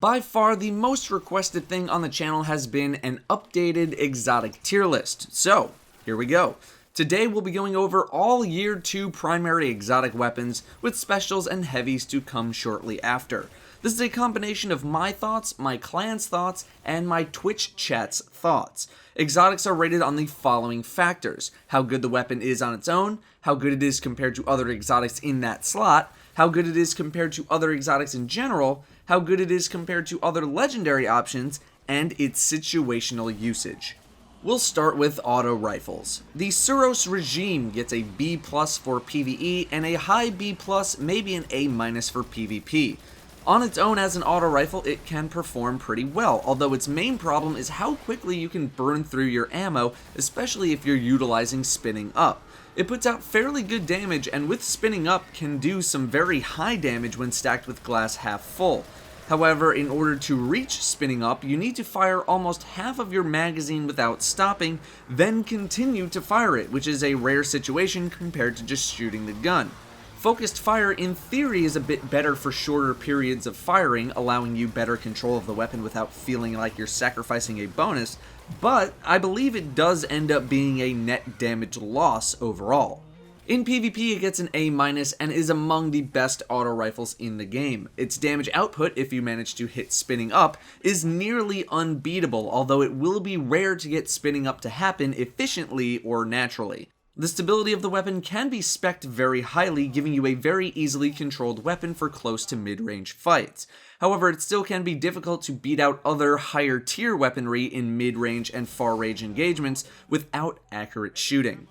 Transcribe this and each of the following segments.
By far, the most requested thing on the channel has been an updated exotic tier list. So, here we go. Today we'll be going over all Year 2 primary exotic weapons, with specials and heavies to come shortly after. This is a combination of my thoughts, my clan's thoughts, and my Twitch chat's thoughts. Exotics are rated on the following factors: how good the weapon is on its own, how good it is compared to other exotics in that slot, how good it is compared to other exotics in general, how good it is compared to other legendary options, and its situational usage. We'll start with auto rifles. The SUROS Regime gets a B+ for PvE and a high B+, maybe an A- for PvP. On its own as an auto rifle, it can perform pretty well, although its main problem is how quickly you can burn through your ammo, especially if you're utilizing spinning up. It puts out fairly good damage, and with spinning up can do some very high damage when stacked with glass half full. However, in order to reach spinning up, you need to fire almost half of your magazine without stopping, then continue to fire it, which is a rare situation compared to just shooting the gun. Focused fire in theory is a bit better for shorter periods of firing, allowing you better control of the weapon without feeling like you're sacrificing a bonus, but I believe it does end up being a net damage loss overall. In PvP, it gets an A- and is among the best auto rifles in the game. Its damage output, if you manage to hit spinning up, is nearly unbeatable, although it will be rare to get spinning up to happen efficiently or naturally. The stability of the weapon can be spec'd very highly, giving you a very easily controlled weapon for close to mid-range fights. However, it still can be difficult to beat out other higher tier weaponry in mid-range and far-range engagements without accurate shooting.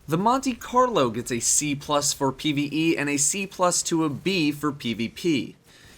The Monte Carlo gets a C+ for PvE and a C+ to a B for PvP.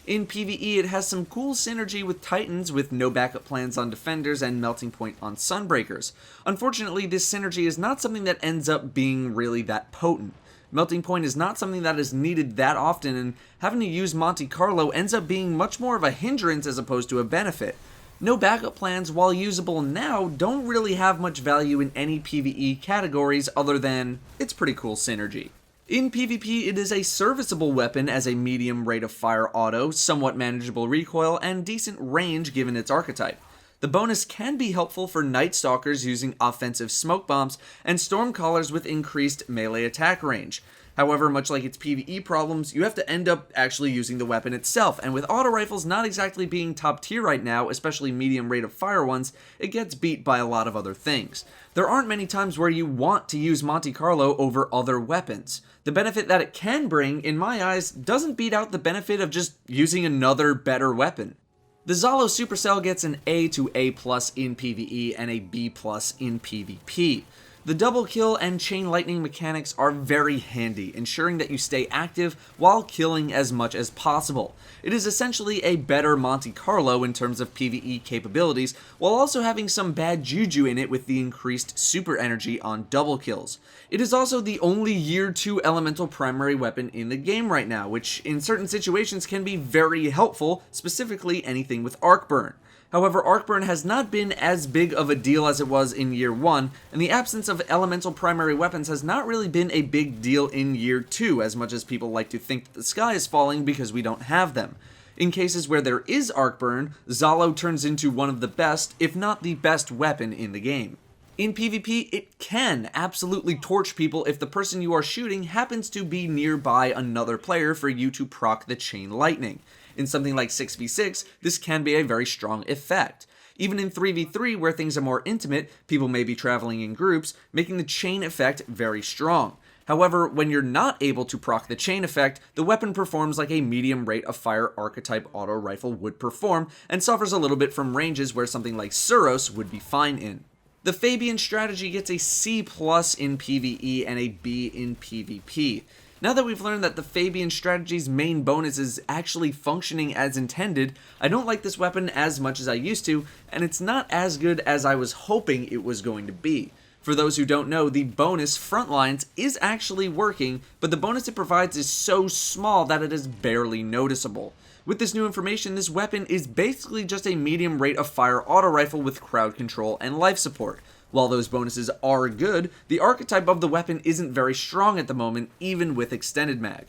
In PvE, it has some cool synergy with Titans, with no backup plans on Defenders and Melting Point on Sunbreakers. Unfortunately, this synergy is not something that ends up being really that potent. Melting Point is not something that is needed that often, and having to use Monte Carlo ends up being much more of a hindrance as opposed to a benefit. No backup plans, while usable now, don't really have much value in any PvE categories other than it's pretty cool synergy. In PvP, it is a serviceable weapon as a medium rate of fire auto, somewhat manageable recoil, and decent range given its archetype. The bonus can be helpful for Night Stalkers using offensive smoke bombs and Stormcallers with increased melee attack range. However, much like its PvE problems, you have to end up actually using the weapon itself, and with auto rifles not exactly being top tier right now, especially medium rate of fire ones, it gets beat by a lot of other things. There aren't many times where you want to use Monte Carlo over other weapons. The benefit that it can bring, in my eyes, doesn't beat out the benefit of just using another better weapon. The Zhalo Supercell gets an A to A+ in PvE and a B+ in PvP. The double kill and chain lightning mechanics are very handy, ensuring that you stay active while killing as much as possible. It is essentially a better Monte Carlo in terms of PvE capabilities, while also having some bad juju in it with the increased super energy on double kills. It is also the only Year 2 elemental primary weapon in the game right now, which in certain situations can be very helpful, specifically anything with arc burn. However, arc burn has not been as big of a deal as it was in Year 1, and the absence of elemental primary weapons has not really been a big deal in Year 2, as much as people like to think that the sky is falling because we don't have them. In cases where there is arc burn, Zhalo turns into one of the best, if not the best weapon in the game. In PvP, it can absolutely torch people if the person you are shooting happens to be nearby another player for you to proc the chain lightning. In something like 6v6, this can be a very strong effect. Even in 3v3, where things are more intimate, people may be traveling in groups, making the chain effect very strong. However, when you're not able to proc the chain effect, the weapon performs like a medium rate of fire archetype auto rifle would perform, and suffers a little bit from ranges where something like SUROS would be fine in. The Fabian Strategy gets a C+ in PvE and a B in PvP. Now that we've learned that the Fabian Strategy's main bonus is actually functioning as intended, I don't like this weapon as much as I used to, and it's not as good as I was hoping it was going to be. For those who don't know, the bonus Frontlines is actually working, but the bonus it provides is so small that it is barely noticeable. With this new information, this weapon is basically just a medium rate of fire auto rifle with crowd control and life support. While those bonuses are good, the archetype of the weapon isn't very strong at the moment, even with extended mag.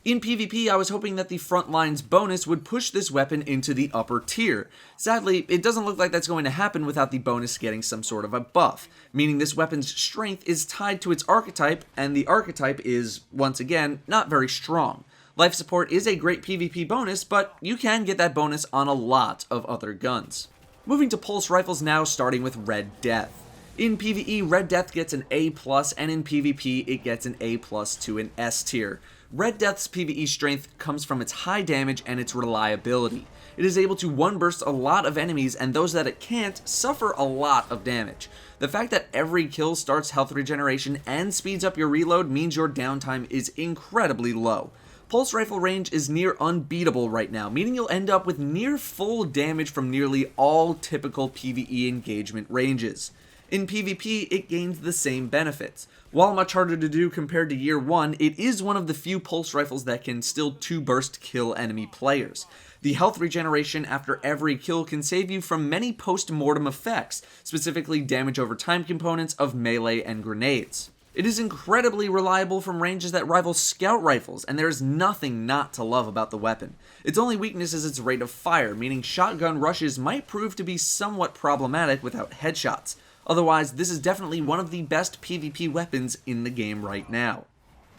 In PvP, I was hoping that the Frontlines bonus would push this weapon into the upper tier. Sadly, it doesn't look like that's going to happen without the bonus getting some sort of a buff, meaning this weapon's strength is tied to its archetype, and the archetype is, once again, not very strong. Life support is a great PvP bonus, but you can get that bonus on a lot of other guns. Moving to pulse rifles now, starting with Red Death. In PvE, Red Death gets an A+, and in PvP, it gets an A+ to an S tier. Red Death's PvE strength comes from its high damage and its reliability. It is able to one-burst a lot of enemies, and those that it can't suffer a lot of damage. The fact that every kill starts health regeneration and speeds up your reload means your downtime is incredibly low. Pulse rifle range is near unbeatable right now, meaning you'll end up with near full damage from nearly all typical PvE engagement ranges. In PvP, it gains the same benefits. While much harder to do compared to Year 1, it is one of the few pulse rifles that can still 2-burst kill enemy players. The health regeneration after every kill can save you from many post-mortem effects, specifically damage over time components of melee and grenades. It is incredibly reliable from ranges that rival scout rifles, and there is nothing not to love about the weapon. Its only weakness is its rate of fire, meaning shotgun rushes might prove to be somewhat problematic without headshots. Otherwise, this is definitely one of the best PvP weapons in the game right now.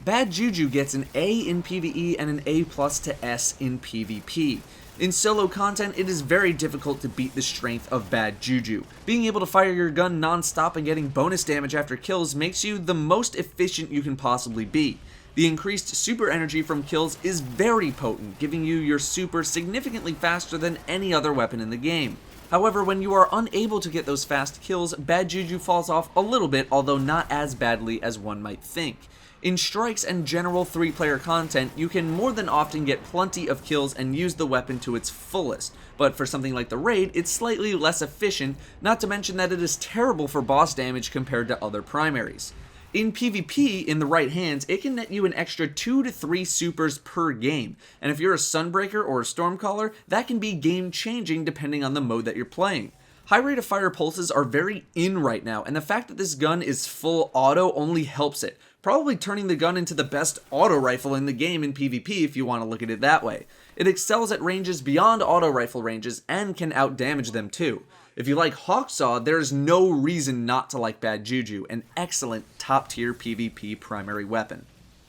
Bad Juju gets an A in PvE and an A+ to S in PvP. In solo content, it is very difficult to beat the strength of Bad Juju. Being able to fire your gun non-stop and getting bonus damage after kills makes you the most efficient you can possibly be. The increased super energy from kills is very potent, giving you your super significantly faster than any other weapon in the game. However, when you are unable to get those fast kills, Bad Juju falls off a little bit, although not as badly as one might think. In strikes and general 3-player content, you can more than often get plenty of kills and use the weapon to its fullest, but for something like the raid, it's slightly less efficient, not to mention that it is terrible for boss damage compared to other primaries. In PvP, in the right hands, it can net you an extra 2 to 3 supers per game, and if you're a Sunbreaker or a Stormcaller, that can be game-changing depending on the mode that you're playing. High rate of fire pulses are very in right now, and the fact that this gun is full auto only helps it, probably turning the gun into the best auto rifle in the game in PvP if you want to look at it that way. It excels at ranges beyond auto rifle ranges and can outdamage them too. If you like Hawksaw, there is no reason not to like Bad Juju, an excellent top-tier PvP primary weapon.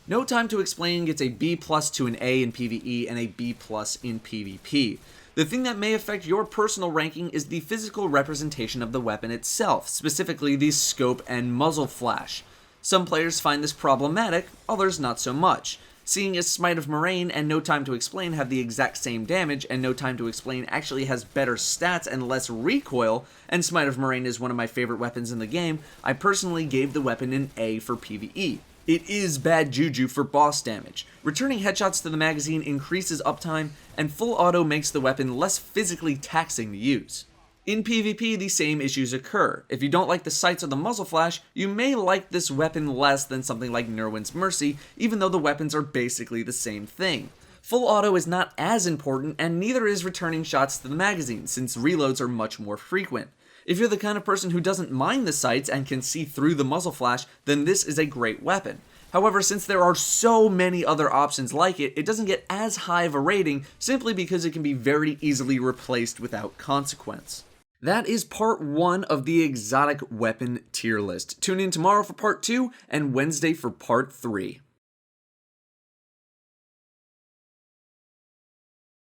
No Time to Explain gets a B+ to an A in PvE and a B+ in PvP. The thing that may affect your personal ranking is the physical representation of the weapon itself, specifically the scope and muzzle flash. Some players find this problematic, others not so much. Seeing as Smite of Moraine and No Time to Explain have the exact same damage, and No Time to Explain actually has better stats and less recoil, and Smite of Moraine is one of my favorite weapons in the game, I personally gave the weapon an A for PvE. It is Bad Juju for boss damage. Returning headshots to the magazine increases uptime, and full auto makes the weapon less physically taxing to use. In PvP, the same issues occur. If you don't like the sights or the muzzle flash, you may like this weapon less than something like Nerwin's Mercy, even though the weapons are basically the same thing. Full auto is not as important, and neither is returning shots to the magazine, since reloads are much more frequent. If you're the kind of person who doesn't mind the sights and can see through the muzzle flash, then this is a great weapon. However, since there are so many other options like it, it doesn't get as high of a rating simply because it can be very easily replaced without consequence. That is part 1 of the exotic weapon tier list. Tune in tomorrow for part 2 and Wednesday for part 3.